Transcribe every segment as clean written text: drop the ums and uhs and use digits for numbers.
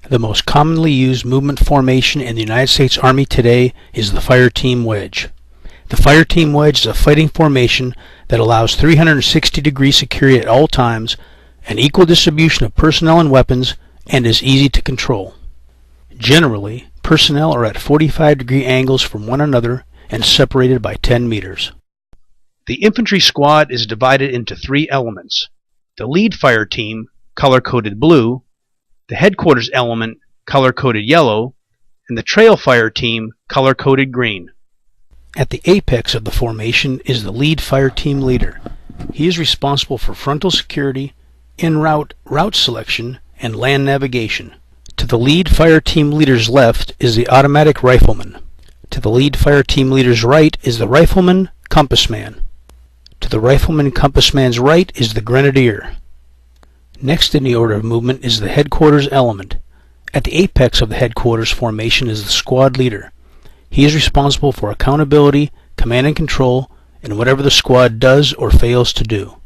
The most commonly used movement formation in the United States Army today is the fire team wedge. The fire team wedge is a fighting formation that allows 360-degree security at all times, an equal distribution of personnel and weapons, and is easy to control. Generally, personnel are at 45-degree angles from one another and separated by 10 meters. The infantry squad is divided into 3 elements: the lead fire team, color-coded blue, the headquarters element, color-coded yellow, and the trail fire team, color-coded green. At the apex of the formation is the lead fire team leader. He is responsible for frontal security, en route, route selection, and land navigation. To the lead fire team leader's left is the automatic rifleman. To the lead fire team leader's right is the rifleman compass man. To the rifleman compass man's right is the grenadier. Next in the order of movement is the headquarters element. At the apex of the headquarters formation is the squad leader. He is responsible for accountability, command and control, and whatever the squad does or fails to do.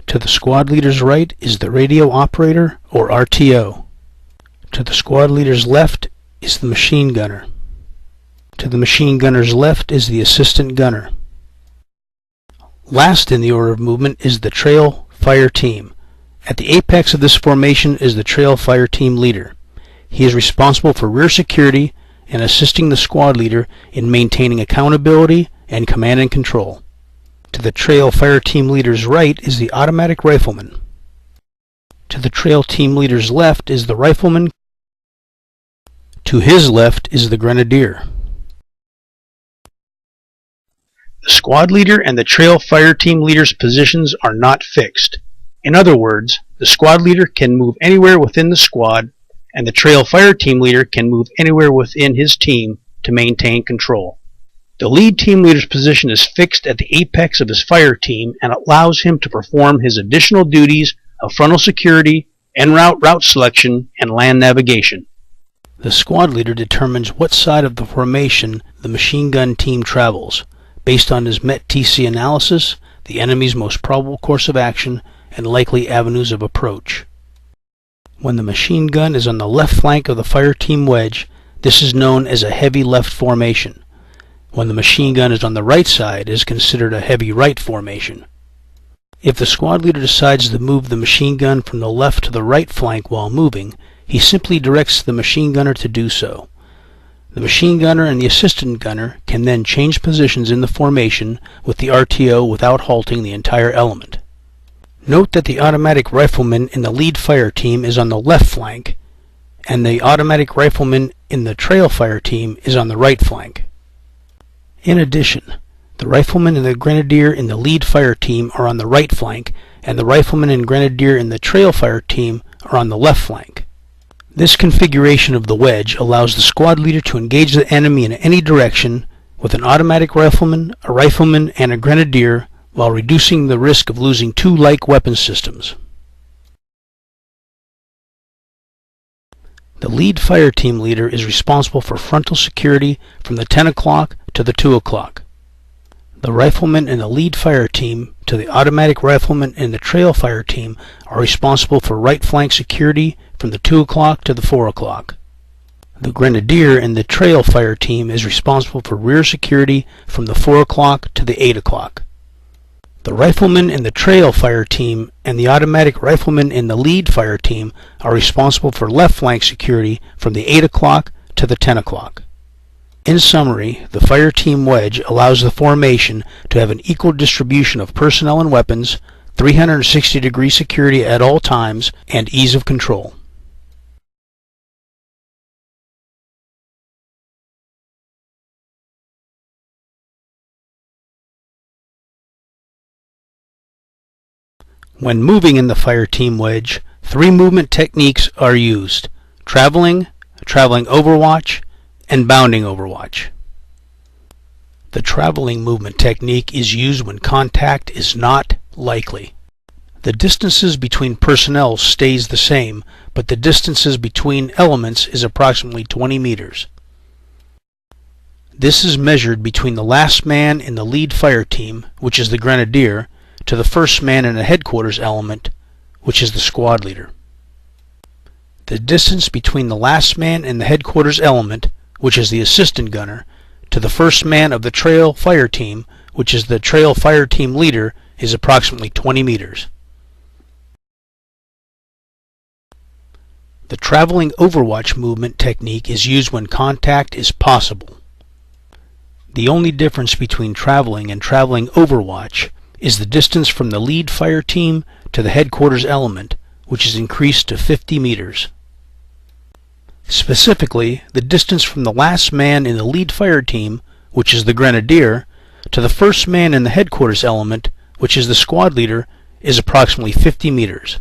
To the squad leader's right is the radio operator, or RTO. To the squad leader's left is the machine gunner. To the machine gunner's left is the assistant gunner. Last in the order of movement is the trail fire team. At the apex of this formation is the trail fire team leader. He is responsible for rear security and assisting the squad leader in maintaining accountability and command and control. To the trail fire team leader's right is the automatic rifleman. To the trail team leader's left is the rifleman. To his left is the grenadier. The squad leader and the trail fire team leader's positions are not fixed. In other words, the squad leader can move anywhere within the squad, and the trail fire team leader can move anywhere within his team to maintain control. The lead team leader's position is fixed at the apex of his fire team and allows him to perform his additional duties of frontal security, en route, route selection, and land navigation. The squad leader determines what side of the formation the machine gun team travels, based on his MET-TC analysis, the enemy's most probable course of action, and likely avenues of approach. When the machine gun is on the left flank of the fire team wedge, this is known as a heavy left formation. When the machine gun is on the right side, it is considered a heavy right formation. If the squad leader decides to move the machine gun from the left to the right flank while moving, he simply directs the machine gunner to do so. The machine gunner and the assistant gunner can then change positions in the formation with the RTO without halting the entire element. Note that the automatic rifleman in the lead fire team is on the left flank, and the automatic rifleman in the trail fire team is on the right flank. In addition, the rifleman and the grenadier in the lead fire team are on the right flank, and the rifleman and grenadier in the trail fire team are on the left flank. This configuration of the wedge allows the squad leader to engage the enemy in any direction with an automatic rifleman, a rifleman, and a grenadier, while reducing the risk of losing 2 like weapon systems. The lead fire team leader is responsible for frontal security from the 10 o'clock to the 2 o'clock. The rifleman in the lead fire team to the automatic rifleman in the trail fire team are responsible for right flank security from the 2 o'clock to the 4 o'clock. The grenadier in the trail fire team is responsible for rear security from the 4 o'clock to the 8 o'clock. The rifleman in the trail fire team and the automatic rifleman in the lead fire team are responsible for left flank security from the 8 o'clock to the 10 o'clock. In summary, the fire team wedge allows the formation to have an equal distribution of personnel and weapons, 360-degree security at all times, and ease of control. When moving in the fire team wedge, 3 movement techniques are used: traveling, traveling overwatch, and bounding overwatch. The traveling movement technique is used when contact is not likely. The distances between personnel stays the same, but the distances between elements is approximately 20 meters. This is measured between the last man in the lead fire team, which is the grenadier, to the first man in a headquarters element, which is the squad leader. The distance between the last man in the headquarters element, which is the assistant gunner, to the first man of the trail fire team, which is the trail fire team leader, is approximately 20 meters. The traveling overwatch movement technique is used when contact is possible. The only difference between traveling and traveling overwatch is the distance from the lead fire team to the headquarters element, which is increased to 50 meters. Specifically, the distance from the last man in the lead fire team, which is the grenadier, to the first man in the headquarters element, which is the squad leader, is approximately 50 meters.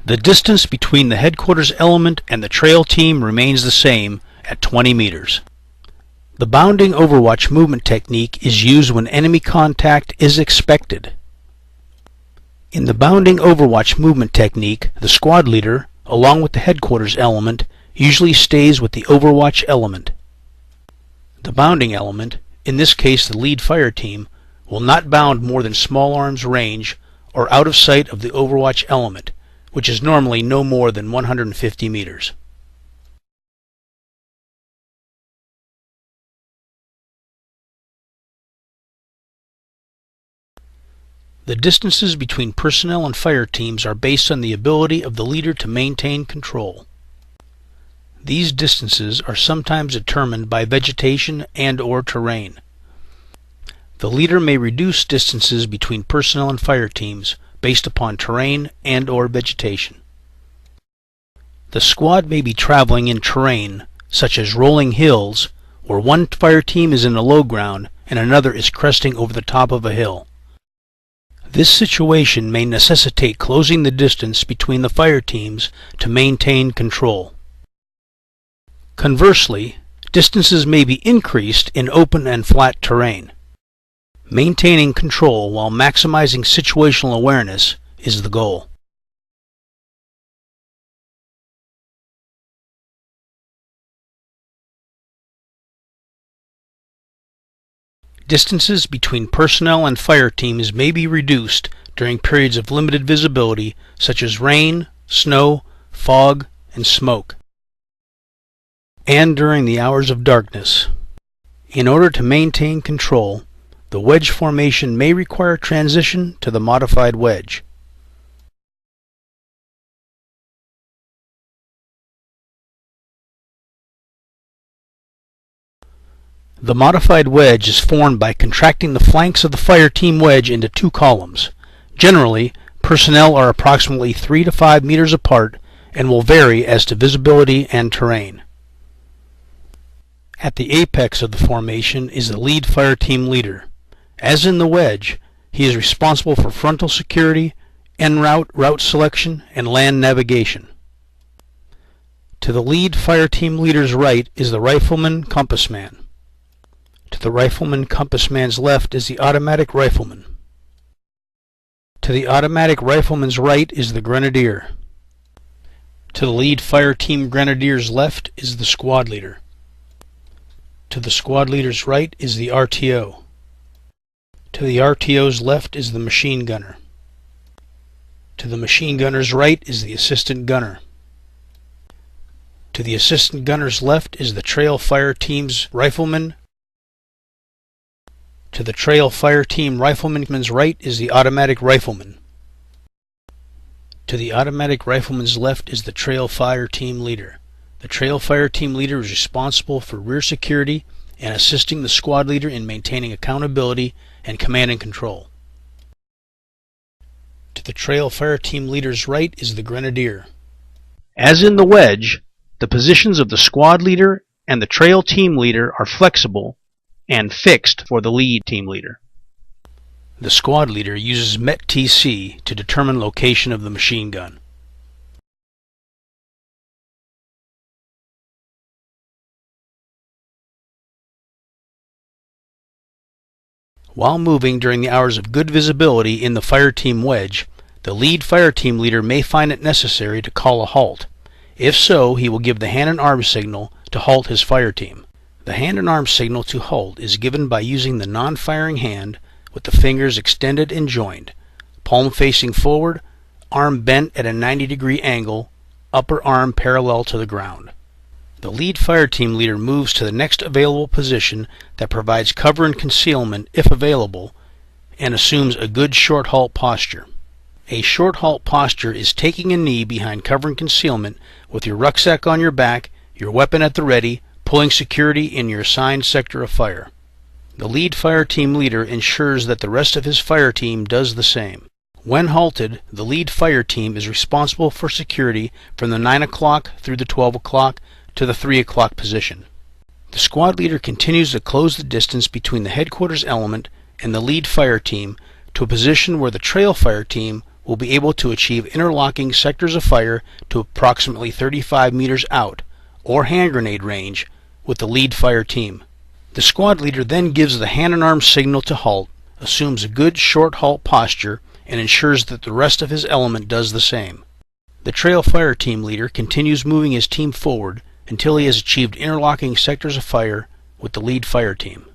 The distance between the headquarters element and the trail team remains the same at 20 meters. The bounding overwatch movement technique is used when enemy contact is expected. In the bounding overwatch movement technique, the squad leader, along with the headquarters element, usually stays with the overwatch element. The bounding element, in this case the lead fire team, will not bound more than small arms range or out of sight of the overwatch element, which is normally no more than 150 meters. The distances between personnel and fire teams are based on the ability of the leader to maintain control. These distances are sometimes determined by vegetation and/or terrain. The leader may reduce distances between personnel and fire teams based upon terrain and/or vegetation. The squad may be traveling in terrain such as rolling hills, where one fire team is in the low ground and another is cresting over the top of a hill. This situation may necessitate closing the distance between the fire teams to maintain control. Conversely, distances may be increased in open and flat terrain. Maintaining control while maximizing situational awareness is the goal. Distances between personnel and fire teams may be reduced during periods of limited visibility such as rain, snow, fog, and smoke, and during the hours of darkness. In order to maintain control, the wedge formation may require transition to the modified wedge. The modified wedge is formed by contracting the flanks of the fire team wedge into two columns. Generally, personnel are approximately 3 to 5 meters apart and will vary as to visibility and terrain. At the apex of the formation is the lead fire team leader. As in the wedge, he is responsible for frontal security, en route, route selection, and land navigation. To the lead fire team leader's right is the rifleman compass man. To the rifleman compass man's left is the automatic rifleman. To the automatic rifleman's right is the grenadier. To the lead fire team grenadier's left is the squad leader. To the squad leader's right is the RTO. To the RTO's left is the machine gunner. To the machine gunner's right is the assistant gunner. To the assistant gunner's left is the trail fire team's rifleman. To the trail fire team rifleman's right is the automatic rifleman. To the automatic rifleman's left is the trail fire team leader. The trail fire team leader is responsible for rear security and assisting the squad leader in maintaining accountability and command and control. To the trail fire team leader's right is the grenadier. As in the wedge, the positions of the squad leader and the trail team leader are flexible and fixed for the lead team leader. The squad leader uses MET-TC to determine location of the machine gun. While moving during the hours of good visibility in the fire team wedge, the lead fire team leader may find it necessary to call a halt. If so, he will give the hand and arm signal to halt his fire team. The hand and arm signal to halt is given by using the non-firing hand with the fingers extended and joined, palm facing forward, arm bent at a 90-degree angle, upper arm parallel to the ground. The lead fire team leader moves to the next available position that provides cover and concealment if available, and assumes a good short halt posture. A short halt posture is taking a knee behind cover and concealment with your rucksack on your back, your weapon at the ready, pulling security in your assigned sector of fire. The lead fire team leader ensures that the rest of his fire team does the same. When halted, the lead fire team is responsible for security from the 9 o'clock through the 12 o'clock to the 3 o'clock position. The squad leader continues to close the distance between the headquarters element and the lead fire team to a position where the trail fire team will be able to achieve interlocking sectors of fire to approximately 35 meters out, or hand grenade range, with the lead fire team. The squad leader then gives the hand and arm signal to halt, assumes a good short halt posture, and ensures that the rest of his element does the same. The trail fire team leader continues moving his team forward until he has achieved interlocking sectors of fire with the lead fire team.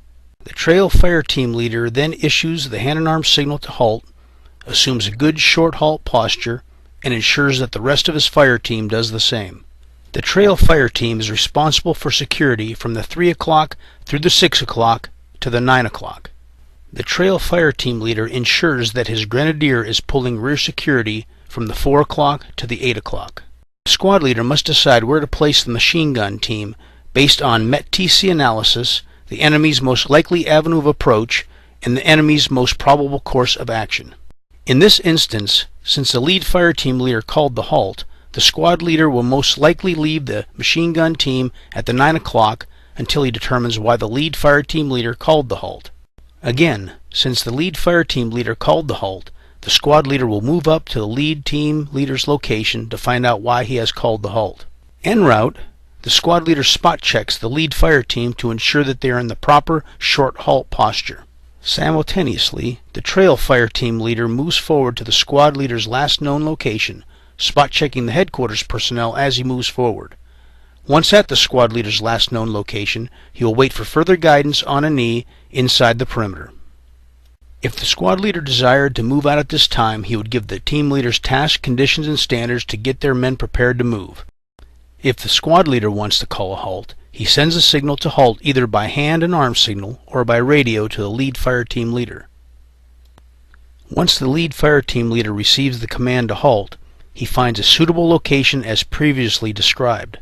The trail fire team leader then issues the hand and arm signal to halt, assumes a good short halt posture, and ensures that the rest of his fire team does the same. The trail fire team is responsible for security from the 3 o'clock through the 6 o'clock to the 9 o'clock. The trail fire team leader ensures that his grenadier is pulling rear security from the 4 o'clock to the 8 o'clock. The squad leader must decide where to place the machine gun team based on MET-TC analysis, the enemy's most likely avenue of approach, and the enemy's most probable course of action. In this instance, since the lead fire team leader called the halt, the squad leader will most likely leave the machine gun team at the 9 o'clock until he determines why the lead fire team leader called the halt. Again, since the lead fire team leader called the halt, the squad leader will move up to the lead team leader's location to find out why he has called the halt. En route, the squad leader spot checks the lead fire team to ensure that they are in the proper short halt posture. Simultaneously, the trail fire team leader moves forward to the squad leader's last known location, spot checking the headquarters personnel as he moves forward. Once at the squad leader's last known location, he will wait for further guidance on a knee inside the perimeter. If the squad leader desired to move out at this time, he would give the team leaders tasks, conditions, and standards to get their men prepared to move. If the squad leader wants to call a halt, he sends a signal to halt either by hand and arm signal or by radio to the lead fire team leader. Once the lead fire team leader receives the command to halt, he finds a suitable location as previously described.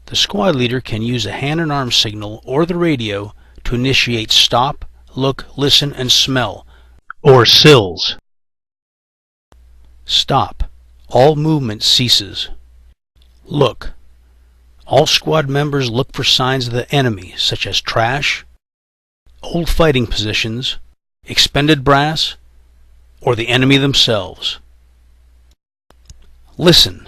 The squad leader can use a hand and arm signal or the radio to initiate stop, look, listen, and smell, or SILS. Stop. All movement ceases. Look. All squad members look for signs of the enemy, such as trash, old fighting positions, expended brass, or the enemy themselves. Listen.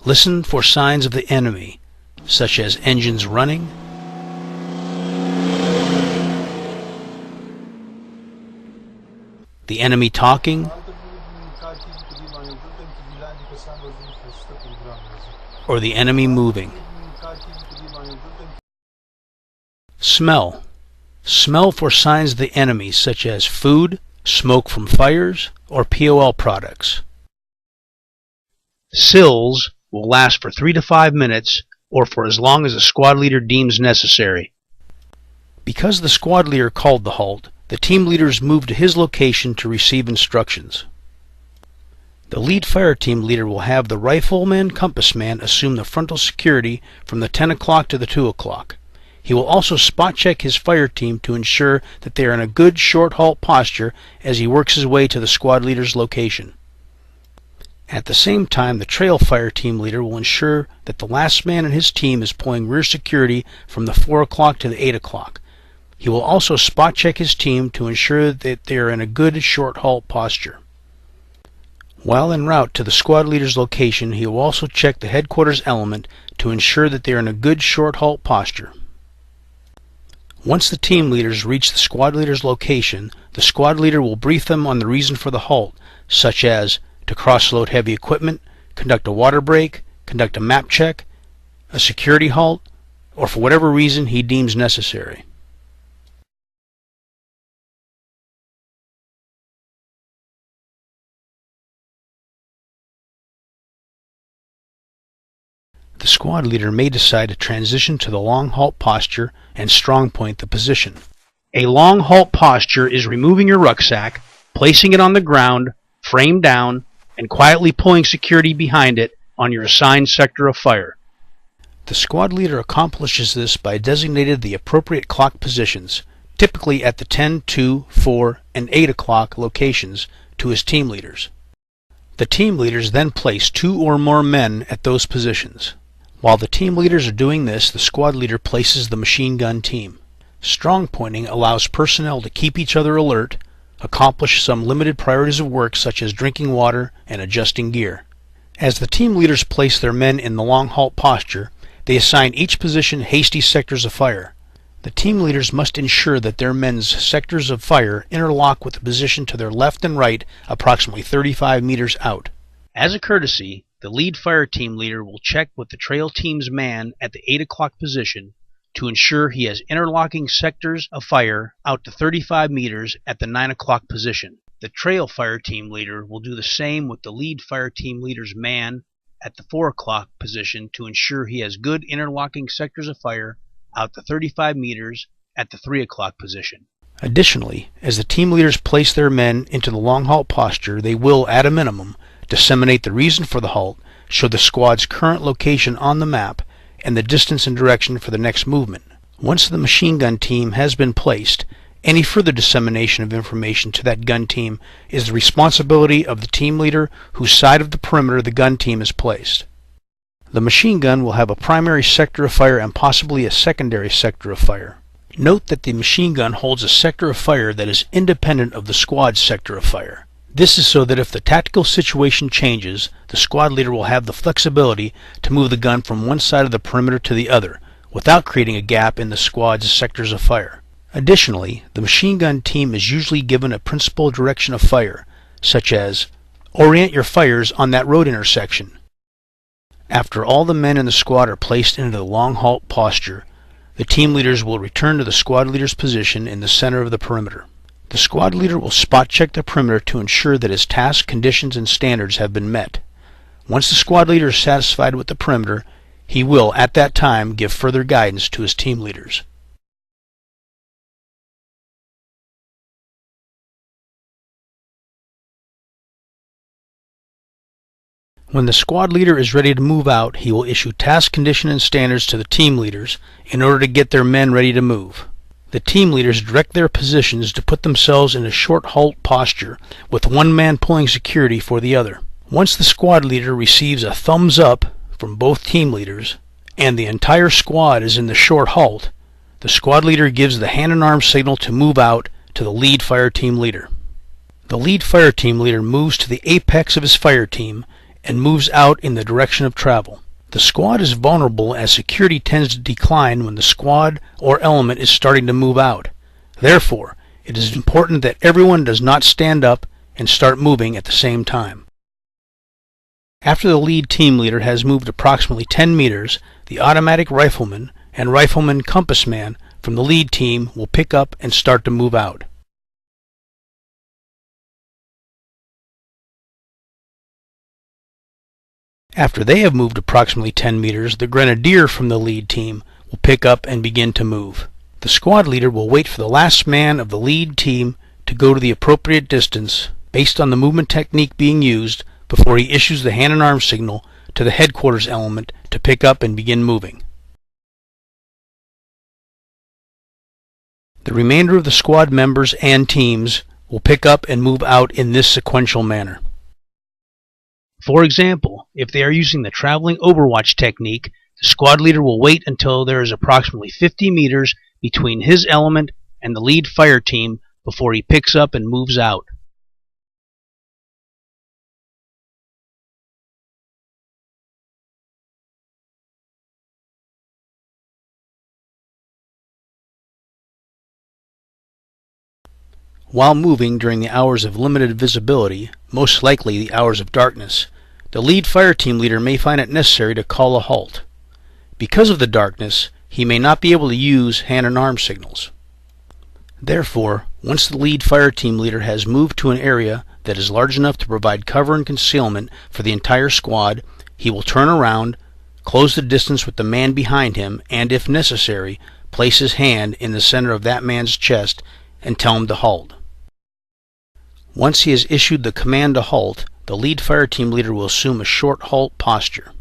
Listen for signs of the enemy, such as engines running, the enemy talking, or the enemy moving. Smell. Smell for signs of the enemy, such as food, smoke from fires, or POL products. SILS will last for 3 to 5 minutes, or for as long as the squad leader deems necessary. Because the squad leader called the halt, the team leaders move to his location to receive instructions. The lead fire team leader will have the rifleman compass man assume the frontal security from the 10 o'clock to the 2 o'clock. He will also spot check his fire team to ensure that they are in a good short halt posture as he works his way to the squad leader's location. At the same time, the trail fire team leader will ensure that the last man in his team is pulling rear security from the 4 o'clock to the 8 o'clock. He will also spot check his team to ensure that they are in a good short halt posture. While en route to the squad leader's location, he will also check the headquarters element to ensure that they are in a good short halt posture. Once the team leaders reach the squad leader's location, the squad leader will brief them on the reason for the halt, such as to cross-load heavy equipment, conduct a water break, conduct a map check, a security halt, or for whatever reason he deems necessary. The squad leader may decide to transition to the long halt posture and strong point the position. A long halt posture is removing your rucksack, placing it on the ground, frame down, and quietly pulling security behind it on your assigned sector of fire. The squad leader accomplishes this by designating the appropriate clock positions, typically at the 10, 2, 4, and 8 o'clock locations, to his team leaders. The team leaders then place 2 or more men at those positions. While the team leaders are doing this, the squad leader places the machine gun team. Strong pointing allows personnel to keep each other alert, accomplish some limited priorities of work such as drinking water and adjusting gear. As the team leaders place their men in the long halt posture, they assign each position hasty sectors of fire. The team leaders must ensure that their men's sectors of fire interlock with the position to their left and right approximately 35 meters out. As a courtesy, the lead fire team leader will check with the trail team's man at the 8 o'clock position to ensure he has interlocking sectors of fire out to 35 meters at the 9 o'clock position. The trail fire team leader will do the same with the lead fire team leader's man at the 4 o'clock position to ensure he has good interlocking sectors of fire out to 35 meters at the 3 o'clock position. Additionally, as the team leaders place their men into the long halt posture, they will, at a minimum, disseminate the reason for the halt, show the squad's current location on the map, and the distance and direction for the next movement. Once the machine gun team has been placed, any further dissemination of information to that gun team is the responsibility of the team leader whose side of the perimeter the gun team is placed. The machine gun will have a primary sector of fire and possibly a secondary sector of fire. Note that the machine gun holds a sector of fire that is independent of the squad's sector of fire. This is so that if the tactical situation changes, the squad leader will have the flexibility to move the gun from one side of the perimeter to the other, without creating a gap in the squad's sectors of fire. Additionally, the machine gun team is usually given a principal direction of fire, such as, orient your fires on that road intersection. After all the men in the squad are placed into the long halt posture, the team leaders will return to the squad leader's position in the center of the perimeter. The squad leader will spot check the perimeter to ensure that his task, conditions, and standards have been met. Once the squad leader is satisfied with the perimeter, he will, at that time, give further guidance to his team leaders. When the squad leader is ready to move out, he will issue task, condition, and standards to the team leaders in order to get their men ready to move. The team leaders direct their positions to put themselves in a short halt posture, with one man pulling security for the other. Once the squad leader receives a thumbs up from both team leaders, and the entire squad is in the short halt, the squad leader gives the hand and arm signal to move out to the lead fire team leader. The lead fire team leader moves to the apex of his fire team and moves out in the direction of travel. The squad is vulnerable as security tends to decline when the squad or element is starting to move out. Therefore, it is important that everyone does not stand up and start moving at the same time. After the lead team leader has moved approximately 10 meters, the automatic rifleman and rifleman compass man from the lead team will pick up and start to move out. After they have moved approximately 10 meters, the grenadier from the lead team will pick up and begin to move. The squad leader will wait for the last man of the lead team to go to the appropriate distance based on the movement technique being used before he issues the hand and arm signal to the headquarters element to pick up and begin moving. The remainder of the squad members and teams will pick up and move out in this sequential manner. For example, if they are using the traveling overwatch technique, the squad leader will wait until there is approximately 50 meters between his element and the lead fire team before he picks up and moves out. While moving during the hours of limited visibility, most likely the hours of darkness, the lead fire team leader may find it necessary to call a halt. Because of the darkness, he may not be able to use hand and arm signals. Therefore, once the lead fire team leader has moved to an area that is large enough to provide cover and concealment for the entire squad, he will turn around, close the distance with the man behind him, and if necessary, place his hand in the center of that man's chest and tell him to halt. Once he has issued the command to halt, the lead fire team leader will assume a short halt posture.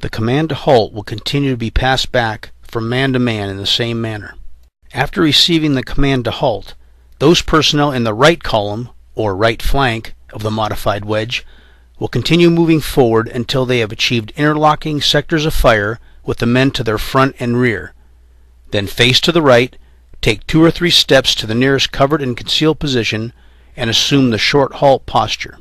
The command to halt will continue to be passed back from man to man in the same manner. After receiving the command to halt, those personnel in the right column, or right flank, of the modified wedge will continue moving forward until they have achieved interlocking sectors of fire with the men to their front and rear. Then face to the right, take 2 or 3 steps to the nearest covered and concealed position, and assume the short halt posture.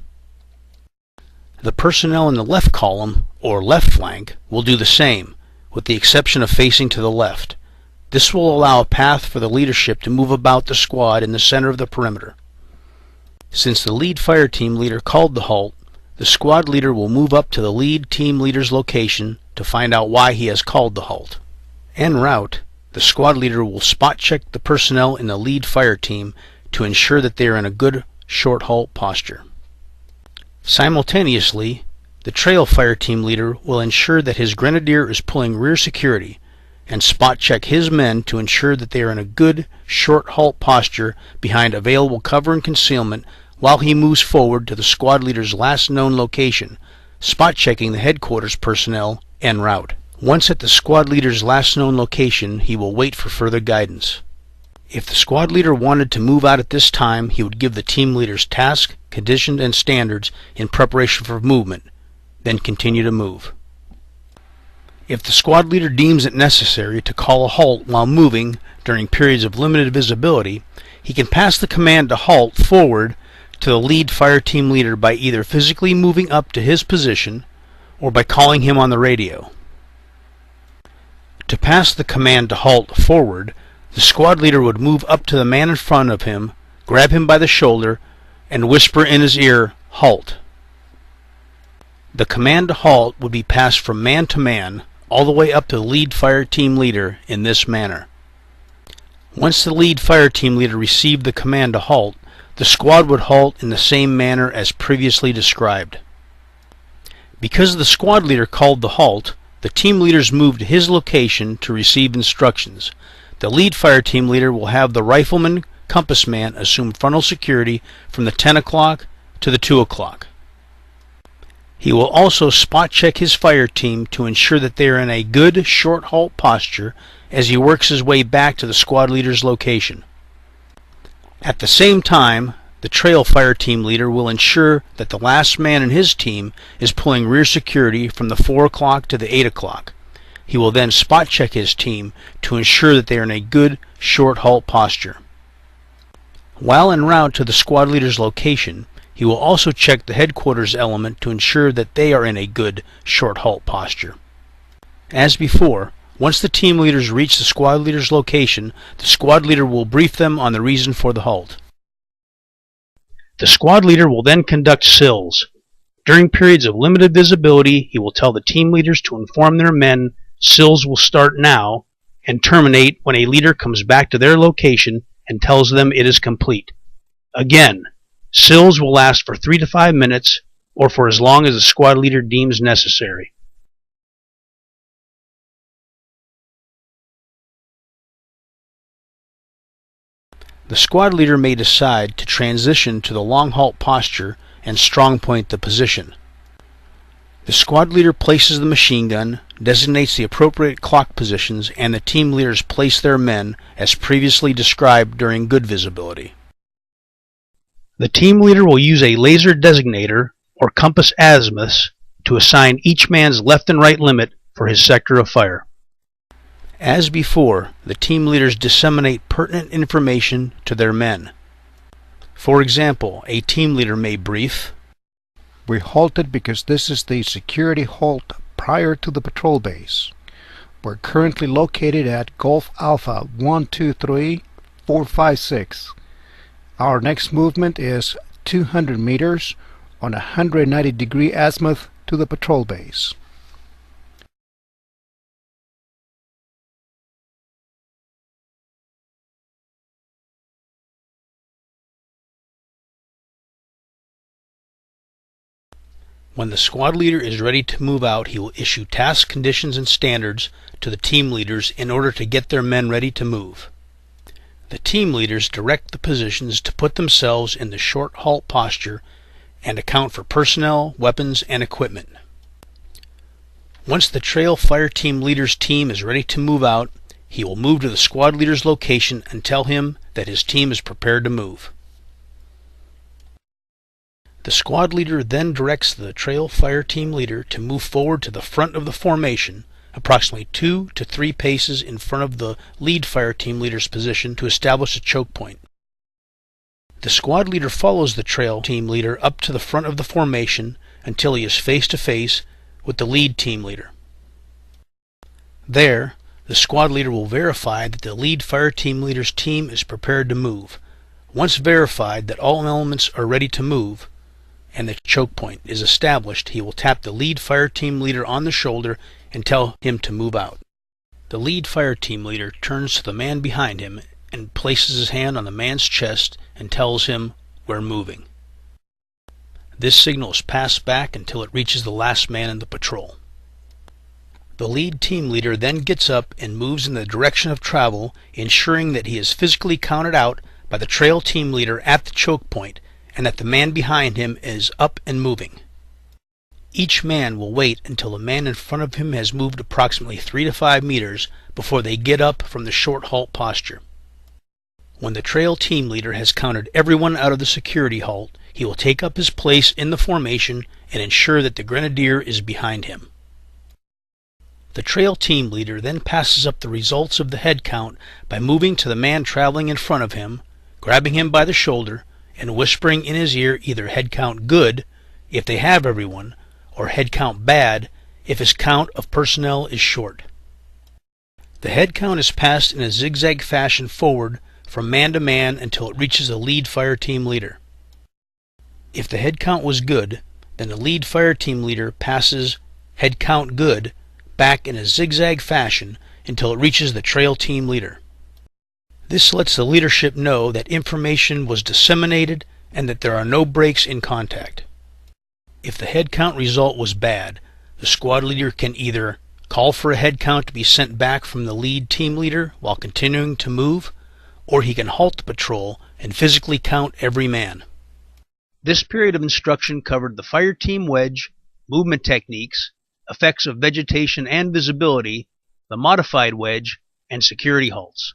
The personnel in the left column, or left flank, will do the same, with the exception of facing to the left. This will allow a path for the leadership to move about the squad in the center of the perimeter. Since the lead fire team leader called the halt, the squad leader will move up to the lead team leader's location to find out why he has called the halt. En route, the squad leader will spot check the personnel in the lead fire team to ensure that they are in a good short halt posture. Simultaneously, the trail fire team leader will ensure that his grenadier is pulling rear security and spot check his men to ensure that they are in a good short halt posture behind available cover and concealment while he moves forward to the squad leader's last known location, spot checking the headquarters personnel en route. Once at the squad leader's last known location, he will wait for further guidance. If the squad leader wanted to move out at this time, he would give the team leaders tasks, conditions, and standards in preparation for movement, then continue to move. If the squad leader deems it necessary to call a halt while moving during periods of limited visibility, he can pass the command to halt forward to the lead fire team leader by either physically moving up to his position or by calling him on the radio. To pass the command to halt forward, the squad leader would move up to the man in front of him, grab him by the shoulder, and whisper in his ear, "Halt." The command to halt would be passed from man to man, all the way up to the lead fire team leader in this manner. Once the lead fire team leader received the command to halt, the squad would halt in the same manner as previously described. Because the squad leader called the halt, the team leaders moved to his location to receive instructions. The lead fire team leader will have the rifleman compass man assume frontal security from the 10 o'clock to the 2 o'clock. He will also spot check his fire team to ensure that they are in a good short halt posture as he works his way back to the squad leader's location. At the same time, the trail fire team leader will ensure that the last man in his team is pulling rear security from the 4 o'clock to the 8 o'clock. He will then spot check his team to ensure that they are in a good short halt posture. While en route to the squad leader's location, he will also check the headquarters element to ensure that they are in a good short halt posture. As before, once the team leaders reach the squad leader's location, the squad leader will brief them on the reason for the halt. The squad leader will then conduct SILs. During periods of limited visibility, he will tell the team leaders to inform their men SILs will start now and terminate when a leader comes back to their location and tells them it is complete. Again, SILs will last for 3 to 5 minutes or for as long as the squad leader deems necessary. The squad leader may decide to transition to the long halt posture and strong point the position. The squad leader places the machine gun, designates the appropriate clock positions, and the team leaders place their men as previously described during good visibility. The team leader will use a laser designator or compass azimuths to assign each man's left and right limit for his sector of fire. As before, the team leaders disseminate pertinent information to their men. For example, a team leader may brief, "We halted because this is the security halt prior to the patrol base. We're currently located at Golf Alpha 123456. Our next movement is 200 meters on a 190-degree azimuth to the patrol base." When the squad leader is ready to move out, he will issue task conditions and standards to the team leaders in order to get their men ready to move. The team leaders direct the positions to put themselves in the short halt posture and account for personnel, weapons, and equipment. Once the trail fire team leader's team is ready to move out, he will move to the squad leader's location and tell him that his team is prepared to move. The squad leader then directs the trail fire team leader to move forward to the front of the formation, approximately 2 to 3 paces in front of the lead fire team leader's position, to establish a choke point. The squad leader follows the trail team leader up to the front of the formation until he is face to face with the lead team leader. There, the squad leader will verify that the lead fire team leader's team is prepared to move. Once verified that all elements are ready to move and the choke point is established, he will tap the lead fire team leader on the shoulder and tell him to move out. The lead fire team leader turns to the man behind him and places his hand on the man's chest and tells him, "We're moving." This signal is passed back until it reaches the last man in the patrol. The lead team leader then gets up and moves in the direction of travel, ensuring that he is physically counted out by the trail team leader at the choke point and that the man behind him is up and moving. Each man will wait until the man in front of him has moved approximately 3 to 5 meters before they get up from the short halt posture. When the trail team leader has counted everyone out of the security halt, he will take up his place in the formation and ensure that the grenadier is behind him. The trail team leader then passes up the results of the head count by moving to the man traveling in front of him, grabbing him by the shoulder, and whispering in his ear either head count good, if they have everyone, or head count bad, if his count of personnel is short. The head count is passed in a zigzag fashion forward from man to man until it reaches the lead fire team leader. If the head count was good, then the lead fire team leader passes head count good back in a zigzag fashion until it reaches the trail team leader. This lets the leadership know that information was disseminated and that there are no breaks in contact. If the head count result was bad, the squad leader can either call for a head count to be sent back from the lead team leader while continuing to move, or he can halt the patrol and physically count every man. This period of instruction covered the fire team wedge, movement techniques, effects of vegetation and visibility, the modified wedge, and security halts.